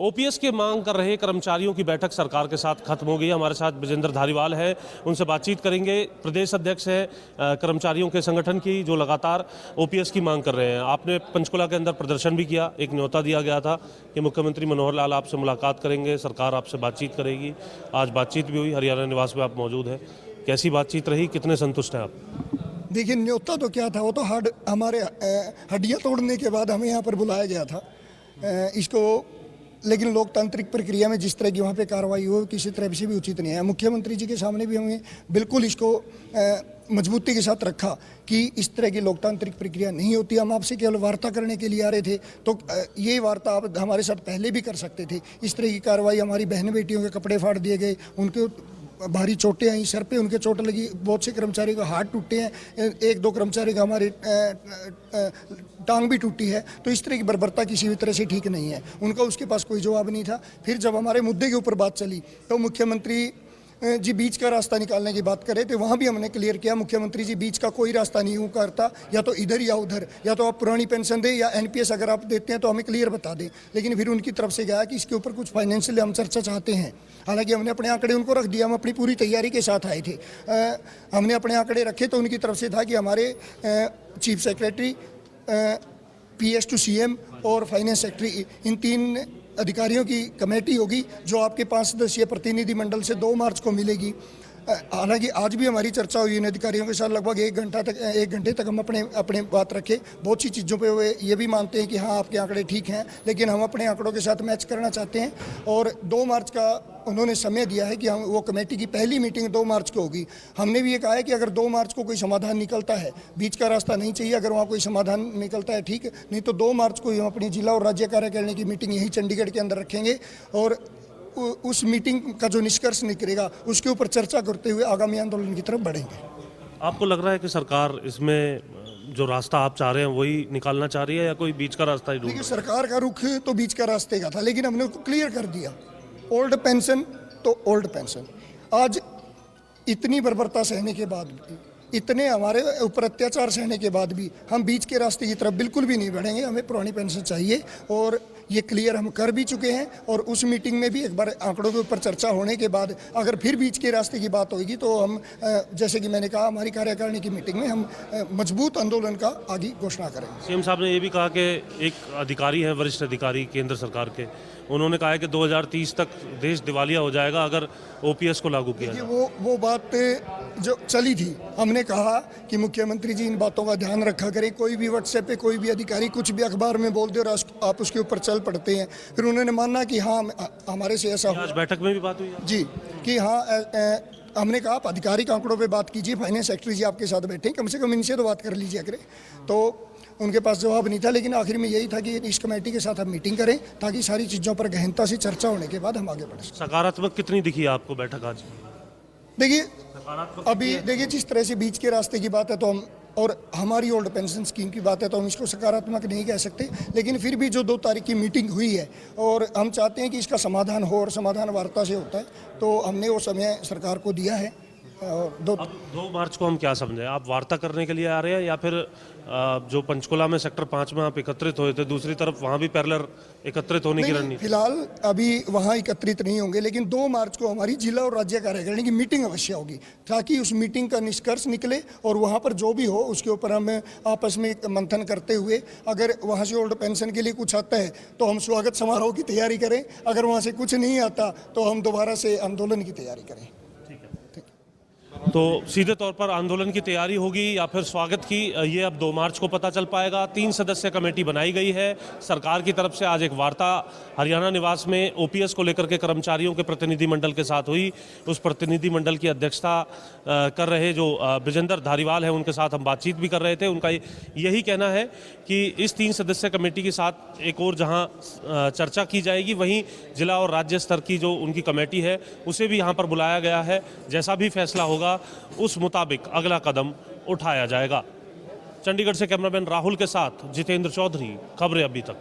OPS की मांग कर रहे कर्मचारियों की बैठक सरकार के साथ खत्म हो गई। हमारे साथ विजेंद्र धारीवाल है, उनसे बातचीत करेंगे। प्रदेश अध्यक्ष है कर्मचारियों के संगठन की, जो लगातार ओपीएस की मांग कर रहे हैं। आपने पंचकुला के अंदर प्रदर्शन भी किया, एक न्योता दिया गया था कि मुख्यमंत्री मनोहर लाल आपसे मुलाकात करेंगे, सरकार आपसे बातचीत करेगी। आज बातचीत भी हुई, हरियाणा निवास में आप मौजूद हैं। कैसी बातचीत रही, कितने संतुष्ट हैं आप? देखिए, न्योता तो क्या था, वो तो हमारे हड्डियाँ तोड़ने के बाद हमें यहाँ पर बुलाया गया था इसको। लेकिन लोकतांत्रिक प्रक्रिया में जिस तरह की वहाँ पे कार्रवाई हो, किसी तरह से भी उचित नहीं है। मुख्यमंत्री जी के सामने भी हमें बिल्कुल इसको मजबूती के साथ रखा कि इस तरह की लोकतांत्रिक प्रक्रिया नहीं होती। हम आपसे केवल वार्ता करने के लिए आ रहे थे, तो ये वार्ता आप हमारे साथ पहले भी कर सकते थे। इस तरह की कार्रवाई, हमारी बहन बेटियों के कपड़े फाड़ दिए गए, उनके भारी चोटें आई, सर पे उनके चोट लगी, बहुत से कर्मचारियों का हाथ टूटे हैं, एक दो कर्मचारी का हमारे टांग भी टूटी है। तो इस तरह की बर्बरता किसी भी तरह से ठीक नहीं है। उनका उसके पास कोई जवाब नहीं था। फिर जब हमारे मुद्दे के ऊपर बात चली तो मुख्यमंत्री जी बीच का रास्ता निकालने की बात करे थे। वहाँ भी हमने क्लियर किया, मुख्यमंत्री जी बीच का कोई रास्ता नहीं यूँ करता, या तो इधर या उधर, या तो आप पुरानी पेंशन दें या एनपीएस अगर आप देते हैं तो हमें क्लियर बता दें। लेकिन फिर उनकी तरफ से गया कि इसके ऊपर कुछ फाइनेंशियल हम चर्चा चाहते हैं। हालांकि हमने अपने आंकड़े उनको रख दिया, हम अपनी पूरी तैयारी के साथ आए थे। हमने अपने आंकड़े रखे तो उनकी तरफ से था कि हमारे chief secretary, PS to CM और फाइनेंस सेक्रेटरी, इन तीन अधिकारियों की कमेटी होगी जो आपके 5 सदस्यीय प्रतिनिधि मंडल से 2 मार्च को मिलेगी। हालांकि आज भी हमारी चर्चा हुई इन अधिकारियों के साथ, लगभग 1 घंटे तक हम अपने बात रखे। बहुत सी चीज़ों पे वे ये भी मानते हैं कि हाँ आपके आंकड़े ठीक हैं, लेकिन हम अपने आंकड़ों के साथ मैच करना चाहते हैं। और 2 मार्च का उन्होंने समय दिया है कि हम वो कमेटी की पहली मीटिंग 2 मार्च को होगी। हमने भी ये कहा है कि अगर 2 मार्च को कोई समाधान निकलता है, बीच का रास्ता नहीं चाहिए, अगर वहाँ कोई समाधान निकलता है ठीक, नहीं तो 2 मार्च को हम अपनी जिला और राज्य कार्यकारिणी की मीटिंग यहीं चंडीगढ़ के अंदर रखेंगे और उस मीटिंग का जो निष्कर्ष निकलेगा उसके ऊपर चर्चा करते हुए आगामी आंदोलन की तरफ बढ़ेंगे। आपको लग रहा है कि सरकार इसमें जो रास्ता आप चाह रहे हैं वही निकालना चाह रही है या कोई बीच का रास्ता ही ढूंढ रही है? देखिए, सरकार का रुख तो बीच का रास्ते का था, लेकिन हमने उसको क्लियर कर दिया। ओल्ड पेंशन तो ओल्ड पेंशन। आज इतनी बर्बरता सहने के बाद भी, इतने हमारे ऊपर अत्याचार सहने के बाद भी हम बीच के रास्ते की तरफ बिल्कुल भी नहीं बढ़ेंगे। हमें पुरानी पेंशन चाहिए और ये क्लियर हम कर भी चुके हैं। और उस मीटिंग में भी एक बार आंकड़ों के ऊपर चर्चा होने के बाद अगर फिर बीच के रास्ते की बात होगी तो हम, जैसे कि मैंने कहा, हमारी कार्यकारिणी की मीटिंग में हम मजबूत आंदोलन का आगे घोषणा करेंगे। सीएम साहब ने ये भी कहा कि एक अधिकारी है, वरिष्ठ अधिकारी केंद्र सरकार के, उन्होंने कहा है कि 2030 तक देश दिवालिया हो जाएगा अगर ओपीएस को लागू किया जाए। वो बात जो चली थी, हमने कहा कि मुख्यमंत्री जी इन बातों का ध्यान रखा करें। कोई भी व्हाट्सएप पे कोई भी अधिकारी कुछ भी अखबार में बोल दे और आप उसके ऊपर चल पड़ते हैं। फिर उन्होंने माना कि हाँ हमारे से ऐसा आज बैठक में भी बात हुई जी कि हाँ हमने कहा आप आधिकारिक आंकड़ों पे बात कीजिए, फाइनेंस सेक्रेटरी जी आपके साथ बैठे, कम से कम इनसे तो बात कर लीजिए करें। तो उनके पास जवाब नहीं था, लेकिन आखिर में यही था कि इस कमेटी के साथ हम मीटिंग करें ताकि सारी चीज़ों पर गहनता से चर्चा होने के बाद हम आगे बढ़ें। सकारात्मक कितनी दिखी आपको बैठक आज? देखिए, अभी देखिए जिस तरह से बीच के रास्ते की बात है तो हम, और हमारी ओल्ड पेंशन स्कीम की बात है तो हम इसको सकारात्मक नहीं कह सकते। लेकिन फिर भी जो 2 तारीख की मीटिंग हुई है और हम चाहते हैं कि इसका समाधान हो और समाधान वार्ता से होता है, तो हमने वो समय सरकार को दिया है। और 2 मार्च को हम क्या समझे, आप वार्ता करने के लिए आ रहे हैं या फिर जो पंचकुला में सेक्टर 5 में आप एकत्रित हुए थे, दूसरी तरफ वहाँ भी पैरेलल एकत्रित होने की रणनीति? फिलहाल अभी वहाँ एकत्रित नहीं होंगे, लेकिन 2 मार्च को हमारी जिला और राज्य कार्यकारिणी की मीटिंग अवश्य होगी ताकि उस मीटिंग का निष्कर्ष निकले और वहाँ पर जो भी हो उसके ऊपर हम आपस में मंथन करते हुए, अगर वहाँ से ओल्ड पेंशन के लिए कुछ आता है तो हम स्वागत समारोह की तैयारी करें, अगर वहाँ से कुछ नहीं आता तो हम दोबारा से आंदोलन की तैयारी करें। तो सीधे तौर पर आंदोलन की तैयारी होगी या फिर स्वागत की, ये अब 2 मार्च को पता चल पाएगा। 3 सदस्य कमेटी बनाई गई है सरकार की तरफ से। आज एक वार्ता हरियाणा निवास में ओपीएस को लेकर के कर्मचारियों के प्रतिनिधि मंडल के साथ हुई। उस प्रतिनिधि मंडल की अध्यक्षता कर रहे जो विजेंद्र धारीवाल है, उनके साथ हम बातचीत भी कर रहे थे। उनका यही कहना है कि इस 3 सदस्य कमेटी के साथ एक और जहाँ चर्चा की जाएगी, वहीं जिला और राज्य स्तर की जो उनकी कमेटी है उसे भी यहाँ पर बुलाया गया है। जैसा भी फैसला होगा उस मुताबिक अगला कदम उठाया जाएगा। चंडीगढ़ से कैमरामैन राहुल के साथ जितेंद्र चौधरी, खबरें अभी तक।